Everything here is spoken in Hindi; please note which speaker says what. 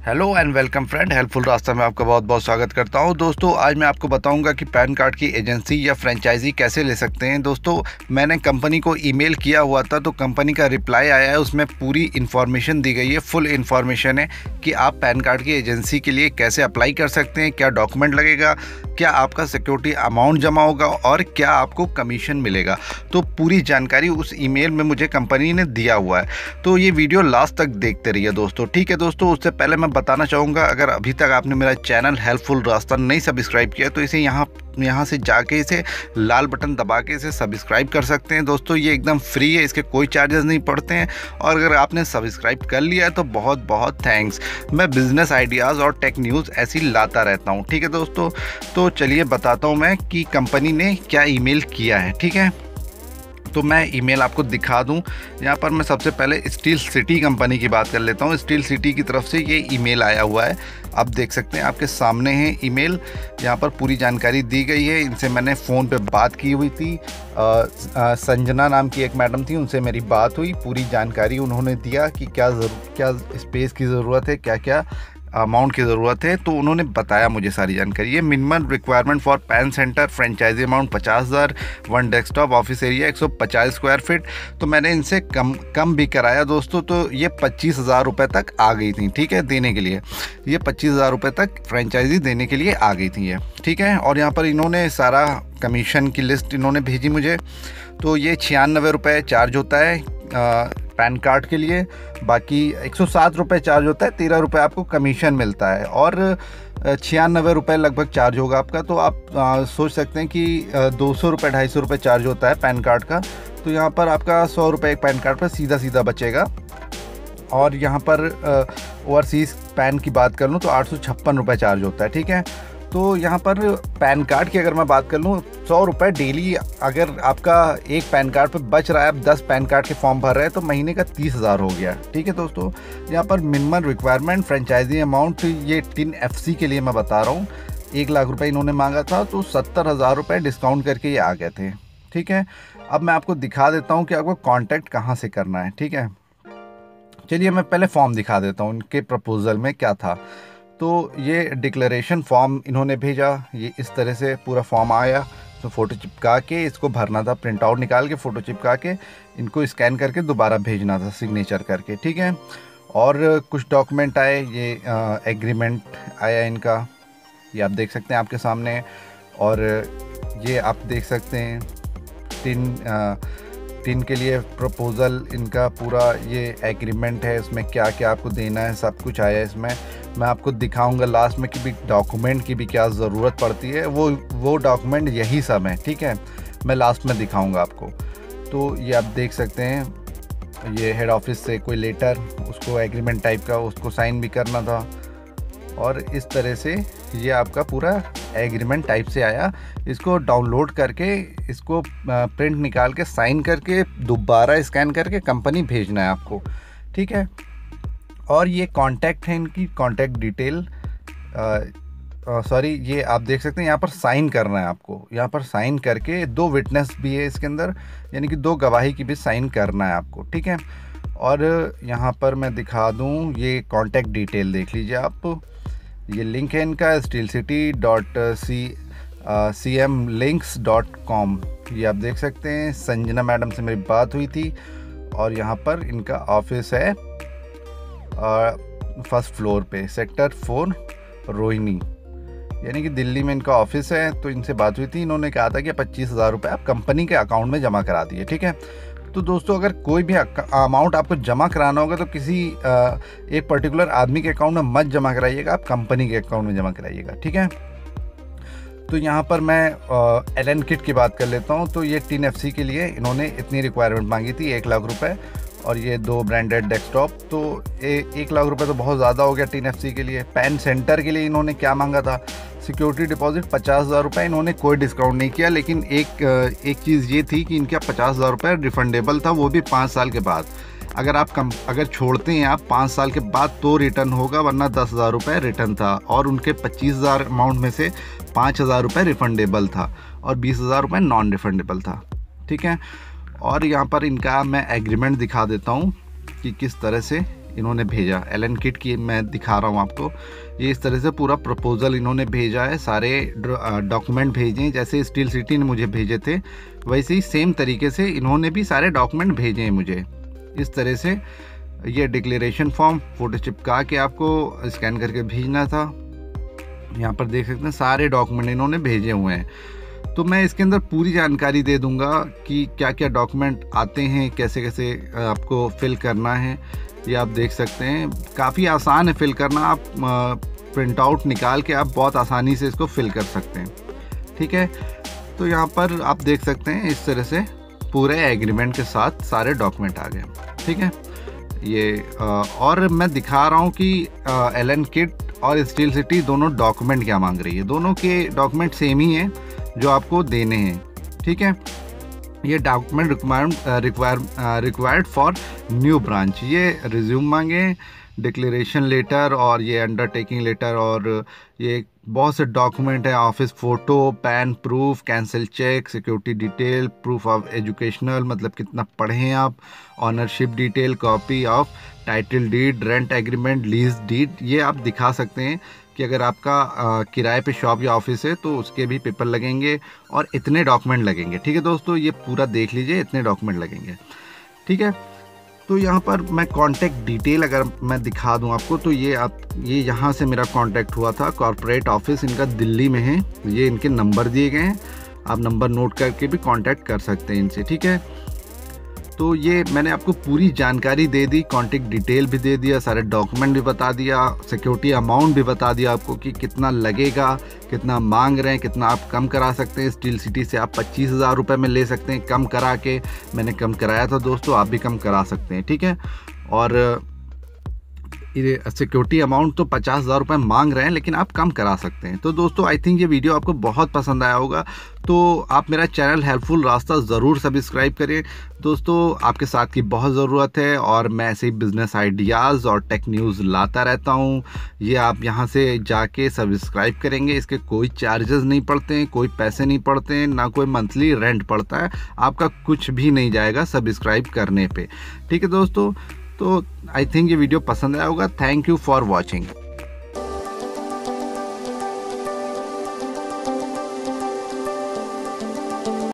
Speaker 1: Hello and welcome friend, helpful रास्ता में आपका बहुत बहुत स्वागत करता हूं। दोस्तों, आज मैं आपको बताऊंगा कि पैन कार्ड की एजेंसी या फ्रेंचाइजी कैसे ले सकते हैं। दोस्तों, मैंने कंपनी को ईमेल किया हुआ था, तो कंपनी का रिप्लाई आया है। उसमें पूरी इन्फॉर्मेशन दी गई है, फुल इन्फॉर्मेशन है कि आप पैन कार्ड की एजेंसी के लिए कैसे अप्लाई कर सकते हैं, क्या डॉक्यूमेंट लगेगा, क्या आपका सिक्योरिटी अमाउंट जमा होगा और क्या आपको कमीशन मिलेगा। तो पूरी जानकारी उस ईमेल में मुझे कंपनी ने दिया हुआ है। तो ये वीडियो लास्ट तक देखते रहिए दोस्तों, ठीक है। दोस्तों, उससे पहले मैं बताना चाहूँगा, अगर अभी तक आपने मेरा चैनल हेल्पफुल रास्ता नहीं सब्सक्राइब किया तो इसे यहाँ से जाके इसे लाल बटन दबा के इसे सब्सक्राइब कर सकते हैं। दोस्तों, ये एकदम फ्री है, इसके कोई चार्जेस नहीं पड़ते हैं। और अगर आपने सब्सक्राइब कर लिया है तो बहुत बहुत थैंक्स। मैं बिज़नेस आइडियाज़ और टेक न्यूज़ ऐसी लाता रहता हूँ, ठीक है दोस्तों। तो चलिए बताता हूँ मैं कि कंपनी ने क्या ईमेल किया है, ठीक है। तो मैं ईमेल आपको दिखा दूं। यहाँ पर मैं सबसे पहले स्टील सिटी कंपनी की बात कर लेता हूँ। स्टील सिटी की तरफ से ये ईमेल आया हुआ है, आप देख सकते हैं, आपके सामने है ईमेल। यहाँ पर पूरी जानकारी दी गई है। इनसे मैंने फ़ोन पे बात की हुई थी। संजना नाम की एक मैडम थी, उनसे मेरी बात हुई। पूरी जानकारी उन्होंने दिया कि क्या स्पेस की ज़रूरत है, क्या क्या अमाउंट की ज़रूरत है। तो उन्होंने बताया मुझे सारी जानकारी। ये minimum requirement for PAN centre franchise amount 50,000, 1 desktop, office area 150 square feet. तो मैंने इनसे कम भी कराया दोस्तों, तो ये 25,000 रुपये तक आ गई थी, ठीक है, देने के लिए। ये 25,000 रुपये तक फ्रेंचाइजी देने के लिए आ गई थी ये, ठीक है। और यहाँ पर इन्होंने सारा कमीशन की लिस्ट इन्होंने भेजी मुझे। तो ये 96 रुपये चार्ज होता है पैन कार्ड के लिए। बाकी 107 रुपये चार्ज होता है, 13 रुपये आपको कमीशन मिलता है और 96 रुपये लगभग चार्ज होगा आपका। तो आप सोच सकते हैं कि 200 रुपये 250 रुपये चार्ज होता है पैन कार्ड का। तो यहाँ पर आपका 100 रुपये एक पैन कार्ड पर सीधा सीधा बचेगा। और यहाँ पर ओवरसीज़ पैन की बात कर लूँ तो 856 रुपये चार्ज होता है, ठीक है। तो यहाँ पर पैन कार्ड की अगर मैं बात कर लूँ, 100 रुपये डेली अगर आपका एक पैन कार्ड पे बच रहा है, आप 10 पैन कार्ड के फॉर्म भर रहे हैं, तो महीने का 30,000 हो गया, ठीक है दोस्तों। यहाँ पर मिनिमम रिक्वायरमेंट फ्रेंचाइजी अमाउंट, ये टिन FC के लिए मैं बता रहा हूँ, 1 लाख रुपये इन्होंने मांगा था, तो 70,000 रुपये डिस्काउंट करके ये आ गए थे, ठीक है। अब मैं आपको दिखा देता हूँ कि आपको कॉन्टैक्ट कहाँ से करना है, ठीक है। चलिए मैं पहले फॉर्म दिखा देता हूँ, इनके प्रपोज़ल में क्या था। तो ये डिक्लेरेशन फॉर्म इन्होंने भेजा, ये इस तरह से पूरा फॉर्म आया। तो फ़ोटो चिपका के इसको भरना था, प्रिंट आउट निकाल के फ़ोटो चिपका के इनको स्कैन करके दोबारा भेजना था सिग्नेचर करके, ठीक है। और कुछ डॉक्यूमेंट आए, ये एग्रीमेंट आया इनका, ये आप देख सकते हैं आपके सामने। और ये आप देख सकते हैं टिन के लिए प्रपोज़ल इनका पूरा, ये एग्रीमेंट है, इसमें क्या क्या आपको देना है सब कुछ आया है इसमें। मैं आपको दिखाऊंगा लास्ट में कि भी डॉक्यूमेंट की भी क्या ज़रूरत पड़ती है। वो डॉक्यूमेंट यही सब है, ठीक है, मैं लास्ट में दिखाऊंगा आपको। तो ये आप देख सकते हैं, ये हेड ऑफिस से कोई लेटर, उसको एग्रीमेंट टाइप का, उसको साइन भी करना था। और इस तरह से ये आपका पूरा एग्रीमेंट टाइप से आया। इसको डाउनलोड करके, इसको प्रिंट निकाल के साइन करके दोबारा स्कैन करके कंपनी भेजना है आपको, ठीक है। और ये कॉन्टैक्ट है, इनकी कॉन्टैक्ट डिटेल, सॉरी, ये आप देख सकते हैं यहाँ पर साइन करना है आपको। यहाँ पर साइन करके 2 विटनेस भी है इसके अंदर, यानी कि 2 गवाही की भी साइन करना है आपको, ठीक है। और यहाँ पर मैं दिखा दूँ, ये कॉन्टैक्ट डिटेल देख लीजिए आप। ये लिंक है इनका steelcity.cmlinks.com, ये आप देख सकते हैं। संजना मैडम से मेरी बात हुई थी। और यहाँ पर इनका ऑफिस है फर्स्ट फ्लोर पे, सेक्टर 4 रोहिणी, यानी कि दिल्ली में इनका ऑफिस है। तो इनसे बात हुई थी, इन्होंने कहा था कि 25,000 रुपये आप कंपनी के अकाउंट में जमा करा दिए, ठीक है। तो दोस्तों, अगर कोई भी अमाउंट आपको जमा कराना होगा तो किसी एक पर्टिकुलर आदमी के अकाउंट में मत जमा कराइएगा, आप कंपनी के अकाउंट में जमा कराइएगा, ठीक है। तो यहाँ पर मैं एलन किट की बात कर लेता हूँ। तो ये टिन FC के लिए इन्होंने इतनी रिक्वायरमेंट मांगी थी, 1 लाख रुपये, और ये 2 ब्रांडेड डेस्कटॉप। तो 1 लाख रुपये तो बहुत ज़्यादा हो गया टिन FC के लिए। पैन सेंटर के लिए इन्होंने क्या मांगा था, सिक्योरिटी डिपॉजिट 50,000 रुपये, इन्होंने कोई डिस्काउंट नहीं किया। लेकिन एक चीज़ ये थी कि इनका 50,000 रुपये रिफंडेबल था, वो भी 5 साल के बाद। अगर छोड़ते हैं आप 5 साल के बाद तो रिटर्न होगा, वरना 10,000 रुपये रिटर्न था। और उनके 25,000 अमाउंट में से 5,000 रुपये रिफंडेबल था और 20,000 रुपये नॉन रिफंडेबल था, ठीक है। और यहाँ पर इनका मैं एग्रीमेंट दिखा देता हूँ कि किस तरह से इन्होंने भेजा। एलन किट की मैं दिखा रहा हूँ आपको, ये इस तरह से पूरा प्रपोज़ल इन्होंने भेजा है, सारे डॉक्यूमेंट भेजे हैं। जैसे स्टील सिटी ने मुझे भेजे थे वैसे ही सेम तरीके से इन्होंने भी सारे डॉक्यूमेंट भेजे हैं मुझे इस तरह से। ये डिक्लेरेशन फॉर्म फ़ोटो चिपका के आपको स्कैन करके भेजना था। यहाँ पर देख सकते हैं सारे डॉक्यूमेंट इन्होंने भेजे हुए हैं। तो मैं इसके अंदर पूरी जानकारी दे दूंगा कि क्या क्या डॉक्यूमेंट आते हैं, कैसे कैसे आपको फिल करना है। ये आप देख सकते हैं, काफ़ी आसान है फिल करना। आप प्रिंट आउट निकाल के आप बहुत आसानी से इसको फिल कर सकते हैं। ठीक है, तो यहाँ पर आप देख सकते हैं इस तरह से पूरे एग्रीमेंट के साथ सारे डॉक्यूमेंट आ गए। ठीक है, ये और मैं दिखा रहा हूँ कि एलन किट और स्टील सिटी दोनों डॉक्यूमेंट क्या मांग रही है। दोनों के डॉक्यूमेंट सेम ही हैं जो आपको देने हैं। ठीक है, ये document required for new branch, ये रिज्यूम मांगे, डिक्लेरेशन लेटर और ये अंडरटेकिंग लेटर, और ये बहुत से डॉक्यूमेंट है, office photo, PAN proof, cancel cheque, security detail, proof of educational मतलब कितना पढ़े हैं आप, ownership detail, copy of title deed, rent agreement, lease deed. ये आप दिखा सकते हैं कि अगर आपका किराए पे शॉप या ऑफिस है तो उसके भी पेपर लगेंगे और इतने डॉक्यूमेंट लगेंगे। ठीक है दोस्तों, ये पूरा देख लीजिए, इतने डॉक्यूमेंट लगेंगे। ठीक है, तो यहाँ पर मैं कॉन्टैक्ट डिटेल अगर मैं दिखा दूँ आपको तो ये यहाँ से मेरा कॉन्टैक्ट हुआ था। कॉर्पोरेट ऑफिस इनका दिल्ली में है, ये इनके नंबर दिए गए हैं, आप नंबर नोट करके भी कॉन्टैक्ट कर सकते हैं इनसे। ठीक है, तो ये मैंने आपको पूरी जानकारी दे दी, कॉन्टैक्ट डिटेल भी दे दिया, सारे डॉक्यूमेंट भी बता दिया, सिक्योरिटी अमाउंट भी बता दिया आपको कि कितना लगेगा, कितना मांग रहे हैं, कितना आप कम करा सकते हैं। स्टील सिटी से आप 25,000 रुपये में ले सकते हैं कम करा के। मैंने कम कराया था दोस्तों, आप भी कम करा सकते हैं। ठीक है, और ये सिक्योरिटी अमाउंट तो 50,000 रुपये मांग रहे हैं लेकिन आप कम करा सकते हैं। तो दोस्तों आई थिंक ये वीडियो आपको बहुत पसंद आया होगा, तो आप मेरा चैनल हेल्पफुल रास्ता ज़रूर सब्सक्राइब करें दोस्तों। आपके साथ की बहुत ज़रूरत है और मैं ऐसे ही बिज़नेस आइडियाज़ और टेक न्यूज़ लाता रहता हूँ। ये आप यहाँ से जाके सब्सक्राइब करेंगे, इसके कोई चार्जेस नहीं पड़ते हैं, कोई पैसे नहीं पड़ते हैं, ना कोई मंथली रेंट पड़ता है, आपका कुछ भी नहीं जाएगा सब्सक्राइब करने पे। ठीक है दोस्तों, तो आई थिंक ये वीडियो पसंद आया होगा। Thank you for watching.